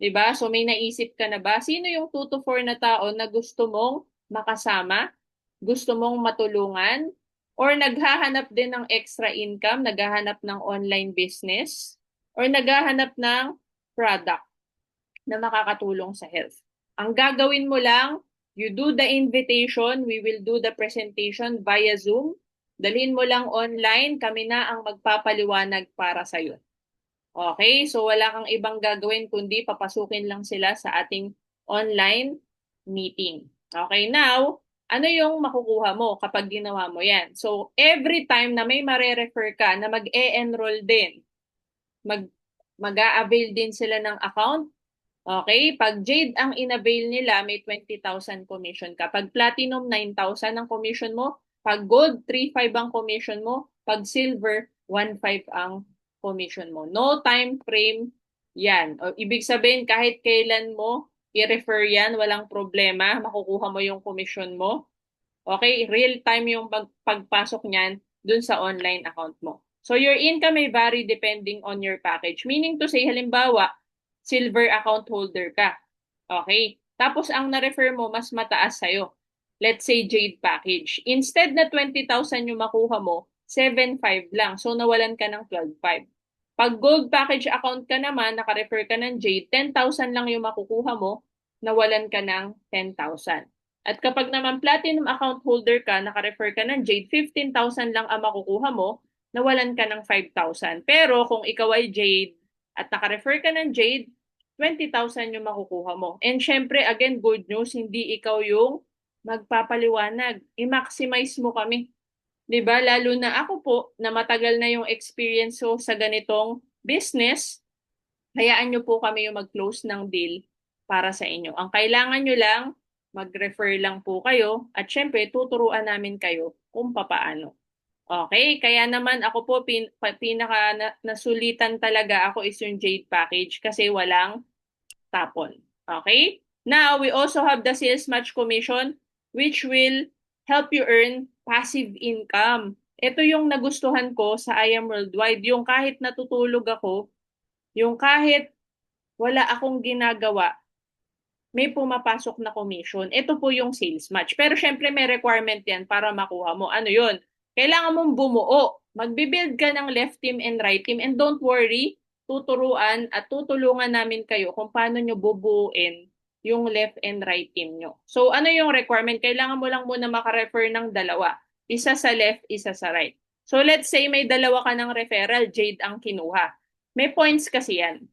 Diba? So may naisip ka na ba? Sino yung 2 to 4 na tao na gusto mong makasama? Gusto mong matulungan? Or naghahanap din ng extra income? Naghahanap ng online business? Or naghahanap ng product na makakatulong sa health? Ang gagawin mo lang, you do the invitation, we will do the presentation via Zoom. Dalhin mo lang online, kami na ang magpapaliwanag para sa'yo. Okay, so wala kang ibang gagawin kundi papasukin lang sila sa ating online meeting. Okay, now, ano yung makukuha mo kapag ginawa mo yan? So, every time na may mare-refer ka na mag-e-enroll din, mag-a-avail din sila ng account. Okay, pag Jade ang inavail nila, may 20,000 commission ka. Pag Platinum, 9,000 ang commission mo. Pag Gold, 3,500 ang commission mo. Pag Silver, 1,500 ang commission mo. No time frame yan. O, ibig sabihin, kahit kailan mo i-refer yan, walang problema. Makukuha mo yung commission mo. Okay, real time yung pagpasok niyan dun sa online account mo. So, your income may vary depending on your package. Meaning to say, halimbawa, silver account holder ka. Okay? Tapos, ang na-refer mo, mas mataas sa'yo. Let's say, Jade package. Instead na 20,000 yung makuha mo, 7,500 lang. So, nawalan ka ng 12,500. Pag gold package account ka naman, naka-refer ka ng Jade, 10,000 lang yung makukuha mo, nawalan ka ng 10,000. At kapag naman platinum account holder ka, naka-refer ka ng Jade, 15,000 lang ang makukuha mo, nawalan ka ng 5,000. Pero kung ikaw ay Jade at naka-refer ka ng Jade, 20,000 yung makukuha mo. And syempre, again, good news, hindi ikaw yung magpapaliwanag. I-maximize mo kami. 'Di ba? Lalo na ako po na matagal na yung experience ko sa ganitong business, hayaan niyo po kami yung mag-close ng deal para sa inyo. Ang kailangan niyo lang, mag-refer lang po kayo at syempre tuturuan namin kayo kung papaano. Okay, kaya naman ako po pinaka nasulitan talaga ako is yung Jade package kasi walang tapon. Okay? Now, we also have the sales match commission which will help you earn passive income. Ito yung nagustuhan ko sa I Am Worldwide, yung kahit natutulog ako, yung kahit wala akong ginagawa, may pumapasok na commission. Ito po yung sales match. Pero syempre may requirement yan para makuha mo. Ano yun? Kailangan mong bumuo. Magbibuild ka ng left team and right team. And don't worry, tuturuan at tutulungan namin kayo kung paano nyo bubuuin yung left and right team nyo. So ano yung requirement? Kailangan mo lang muna makarefer ng dalawa. Isa sa left, isa sa right. So let's say may dalawa ka ng referral, Jade ang kinuha. May points kasi yan.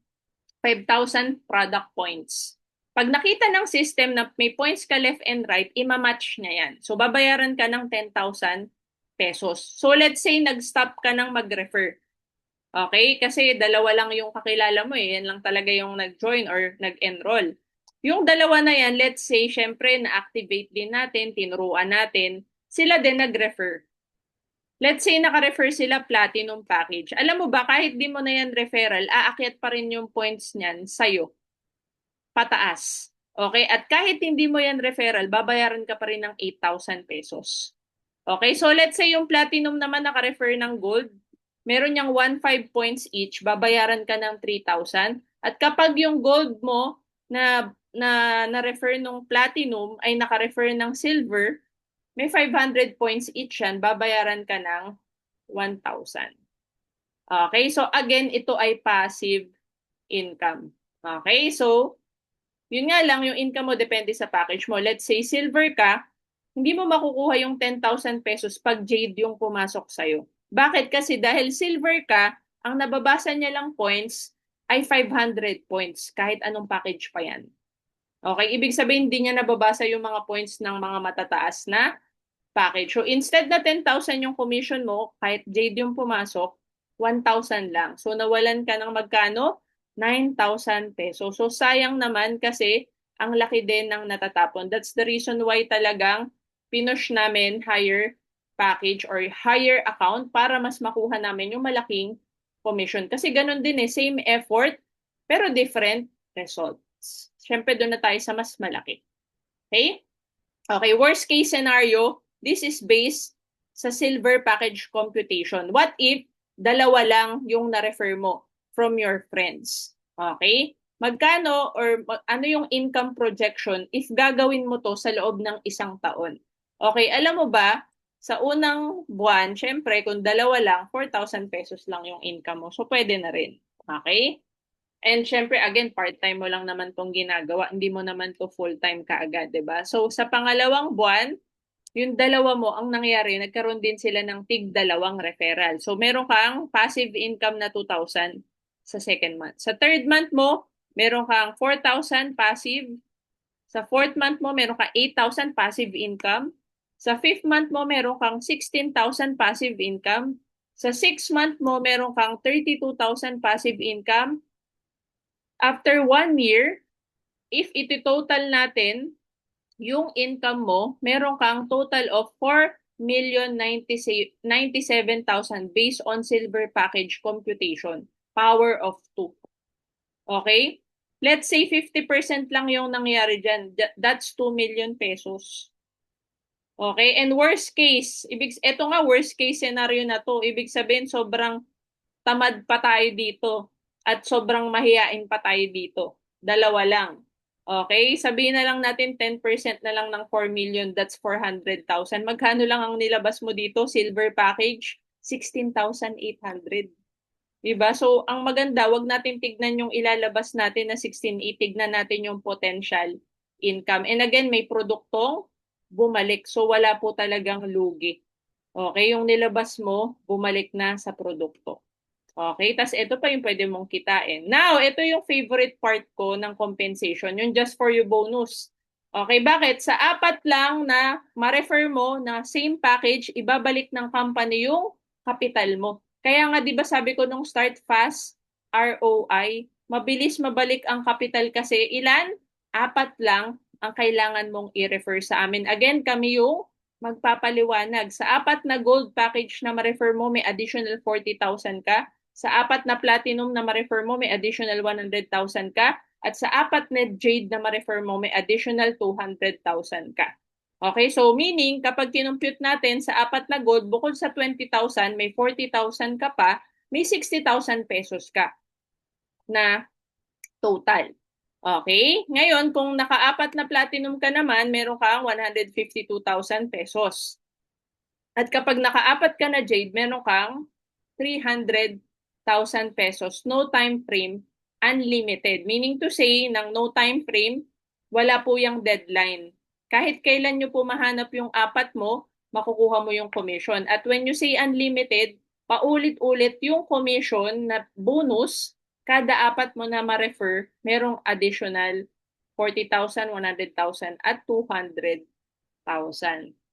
5,000 product points. Pag nakita ng system na may points ka left and right, ima-match niya yan. So, babayaran ka ng 10,000 pesos. So, let's say nag-stop ka ng mag-refer. Okay? Kasi dalawa lang yung kakilala mo eh. Yan lang talaga yung nag-join or nag-enroll. Yung dalawa na yan, let's say, syempre, na-activate din natin, tinuruan natin, sila din nag-refer. Let's say naka-refer sila platinum package. Alam mo ba, kahit di mo na yan referral, aakyat pa rin yung points niyan sa'yo. Pataas. Okay? At kahit hindi mo yan referral, babayaran ka pa rin ng 8,000 pesos. Okay? So let's say yung platinum naman naka-refer ng gold, meron niyang 1,500 points each, babayaran ka ng 3,000. At kapag yung gold mo na-refer nung platinum ay naka-refer ng silver, may 500 points each yan, babayaran ka ng 1,000. Okay? So again, ito ay passive income. Okay? So, yun nga lang, yung income mo depende sa package mo. Let's say silver ka, hindi mo makukuha yung 10,000 pesos pag jade yung pumasok sa'yo. Bakit? Kasi dahil silver ka, ang nababasa niya lang points ay 500 points, kahit anong package pa yan. Okay? Ibig sabihin, hindi niya nababasa yung mga points ng mga matataas na package. So instead na 10,000 yung commission mo, kahit jade yung pumasok, 1,000 lang. So nawalan ka ng magkano? 9,000 pesos. So sayang naman kasi ang laki din ng natatapon. That's the reason why talagang pinush namin higher package or higher account para mas makuha namin yung malaking commission. Kasi ganun din eh, same effort pero different results. Siyempre doon na tayo sa mas malaki. Okay? Okay, worst case scenario, this is based sa silver package computation. What if dalawa lang yung na-refer mo from your friends? Okay? Magkano or ano yung income projection if gagawin mo to sa loob ng 1 taon? Okay, alam mo ba, sa unang buwan, syempre, kung dalawa lang, 4,000 pesos lang yung income mo. So, pwede na rin. Okay? And syempre, again, part-time mo lang naman tong ginagawa. Hindi mo naman to full-time kaagad, 'di ba? So, sa pangalawang buwan, yung dalawa mo, ang nangyari, nagkaroon din sila ng tig-dalawang referral. So, meron kang passive income na 2,000 sa second month. Sa third month mo, meron kang 4,000 passive. Sa fourth month mo, meron kang 8,000 passive income. Sa fifth month mo, meron kang 16,000 passive income. Sa sixth month mo, meron kang 32,000 passive income. After 1 year, if iti-total natin, yung income mo, meron kang total of 4,097,000 based on silver package computation. Power of 2. Okay? Let's say 50% lang yung nangyari dyan. That's 2 million pesos. Okay? And worst case, ito nga worst case scenario na to. Ibig sabihin, sobrang tamad pa tayo dito at sobrang mahiyain pa tayo dito. Dalawa lang. Okay? Sabihin na lang natin 10% na lang ng 4 million, that's 400,000. Magkano lang ang nilabas mo dito? Silver package, 16,800. Diba? So, ang maganda, wag natin tignan yung ilalabas natin na 16,800, tignan natin yung potential income. And again, may produktong bumalik. So, wala po talagang lugi. Okay? Yung nilabas mo, bumalik na sa produkto. Okay? Tapos ito pa yung pwede mong kitain. Now, ito yung favorite part ko ng compensation, yung just for you bonus. Okay, bakit? Sa apat lang na ma-refer mo na same package, ibabalik ng company yung capital mo. Kaya nga 'di ba sabi ko nung start fast, ROI, mabilis mabalik ang capital kasi ilan? Apat lang ang kailangan mong i-refer sa amin. Again, kami yung magpapaliwanag. Sa apat na gold package na ma-refer mo, may additional 40,000 ka. Sa apat na platinum na ma-refer mo, may additional 100,000 ka. At sa apat na jade na ma-refer mo, may additional 200,000 ka. Okay, so meaning, kapag kinumpute natin sa apat na gold, bukod sa 20,000, may 40,000 ka pa, may 60,000 pesos ka na total. Okay? Ngayon, kung nakaapat na platinum ka naman, meron kang 152,000 pesos. At kapag nakaapat ka na jade, meron kang 300,000 pesos, no time frame, unlimited. Meaning to say, ng no time frame, wala po yung deadline. Kahit kailan nyo po mahanap yung apat mo, makukuha mo yung commission. At when you say unlimited, paulit-ulit yung commission na bonus, kada apat mo na ma-refer, merong additional 40,000, 100,000 at 200,000.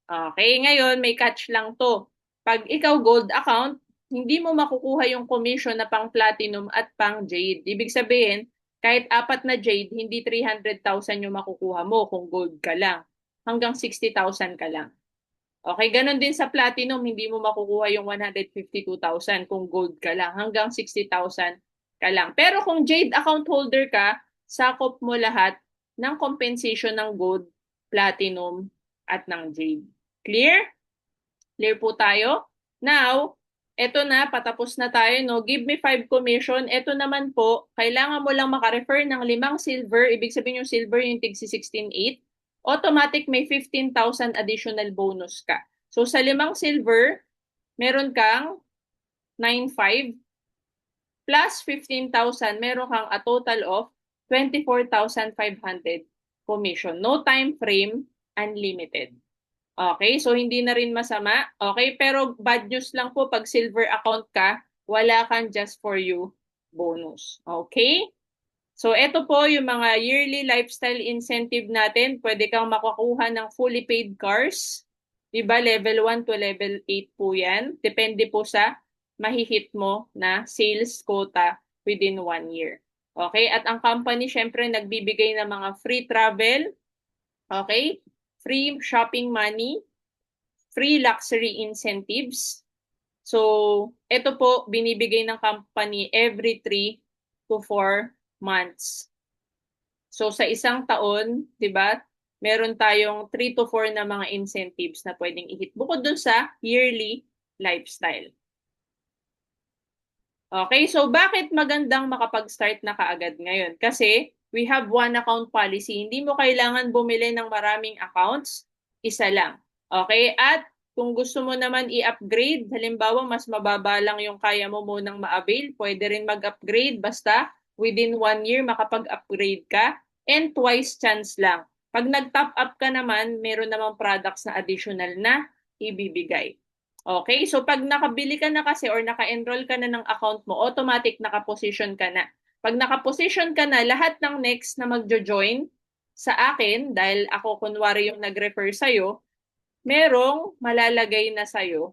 Okay, ngayon may catch lang to. Pag ikaw gold account, hindi mo makukuha yung commission na pang platinum at pang jade. Ibig sabihin, kahit apat na jade, hindi 300,000 yung makukuha mo kung gold ka lang. Hanggang 60,000 ka lang. Okay, ganun din sa platinum, hindi mo makukuha yung 152,000 kung gold ka lang. Hanggang 60,000 ka lang. Pero kung jade account holder ka, sakop mo lahat ng compensation ng gold, platinum, at ng jade. Clear? Clear po tayo? Now, eto na, patapos na tayo, no? Give me 5 commission. Eto naman po, kailangan mo lang makarefer ng 5 silver. Ibig sabihin yung silver yung tig 16.8. Automatic may 15,000 additional bonus ka. So, sa 5 silver, meron kang 9,500 plus 15,000, meron kang a total of 24,500 commission. No time frame, unlimited. Okay, so hindi na rin masama. Okay, pero bad news lang po pag silver account ka, wala kang just for you bonus. Okay? So ito po yung mga yearly lifestyle incentive natin. Pwede kang makakuha ng fully paid cars. Diba? Level 1 to level 8 po yan. Depende po sa mahihit mo na sales quota within 1 year. Okay? At ang company syempre nagbibigay ng mga free travel. Okay? Free shopping money, free luxury incentives. So, ito po binibigay ng company every 3 to 4 months. So, sa isang taon, 'di ba? Meron tayong 3 to 4 na mga incentives na pwedeng i-hit bukod dun sa yearly lifestyle. Okay, so bakit magandang makapag-start na kaagad ngayon? Kasi we have one account policy. Hindi mo kailangan bumili ng maraming accounts, isa lang. Okay, at kung gusto mo naman i-upgrade, halimbawa mas mababa lang yung kaya mo munang ma-avail, pwede rin mag-upgrade basta within 1 year makapag-upgrade ka and twice chance lang. Pag nag-top up ka naman, meron namang products na additional na ibibigay. Okay, so pag nakabili ka na kasi or naka-enroll ka na ng account mo, automatic naka-position ka na. Pag naka-position ka na, lahat ng next na magjo-join sa akin, dahil ako kunwari yung nag-refer sa'yo, merong malalagay na sa'yo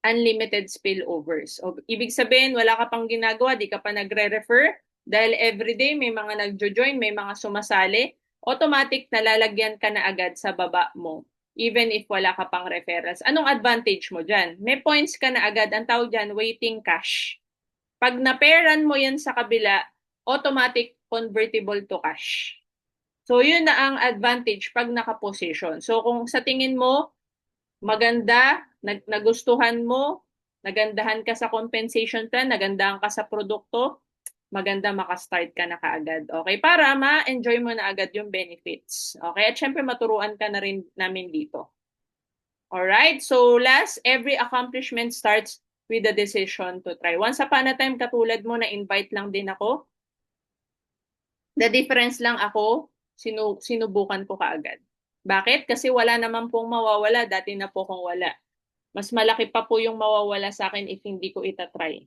unlimited spillovers. O, ibig sabihin, wala ka pang ginagawa, di ka pa nagre-refer, dahil everyday may mga nagjo-join, may mga sumasali, automatic nalalagyan ka na agad sa baba mo. Even if wala ka pang referrals. Anong advantage mo dyan? May points ka na agad. Ang tawag dyan, waiting cash. Pag na-pairan mo yan sa kabila, automatic convertible to cash. So, yun na ang advantage pag naka-position. So, kung sa tingin mo, maganda, nagustuhan mo, nagandahan ka sa compensation plan, nagandahan ka sa produkto, maganda makastart ka na kaagad. Okay? Para ma-enjoy mo na agad yung benefits. Okay? At syempre maturuan ka na rin namin dito. Alright? So last, every accomplishment starts with the decision to try. Once upon a time, katulad mo, na-invite lang din ako. The difference lang ako, sinubukan ko kaagad. Bakit? Kasi wala naman pong mawawala. Dati na po kung wala. Mas malaki pa po yung mawawala sa akin if hindi ko itatry.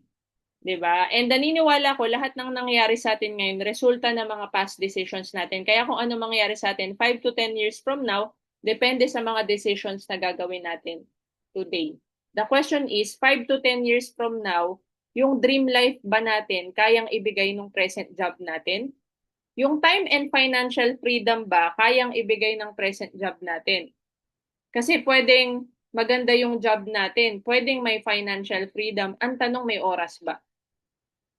'Di ba? And naniniwala ko lahat ng nangyayari sa atin ngayon, resulta ng mga past decisions natin. Kaya kung ano mangyayari sa atin 5 to 10 years from now, depende sa mga decisions na gagawin natin today. The question is, 5 to 10 years from now, yung dream life ba natin kayang ibigay ng present job natin? Yung time and financial freedom ba kayang ibigay ng present job natin? Kasi pwedeng maganda yung job natin, pwedeng may financial freedom. Ang tanong, may oras ba?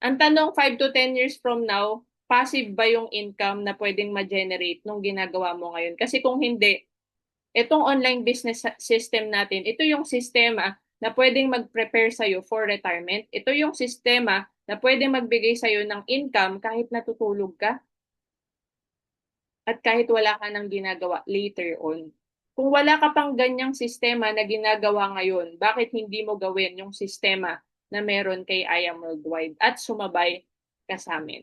Ang tanong, 5 to 10 years from now, passive ba yung income na pwedeng ma-generate nung ginagawa mo ngayon? Kasi kung hindi, itong online business system natin, ito yung sistema na pwedeng mag-prepare sa'yo for retirement. Ito yung sistema na pwedeng magbigay sa'yo ng income kahit natutulog ka at kahit wala ka nang ginagawa later on. Kung wala ka pang ganyang sistema na ginagawa ngayon, bakit hindi mo gawin yung sistema na meron kay I Am Worldwide at sumabay ka sa amin?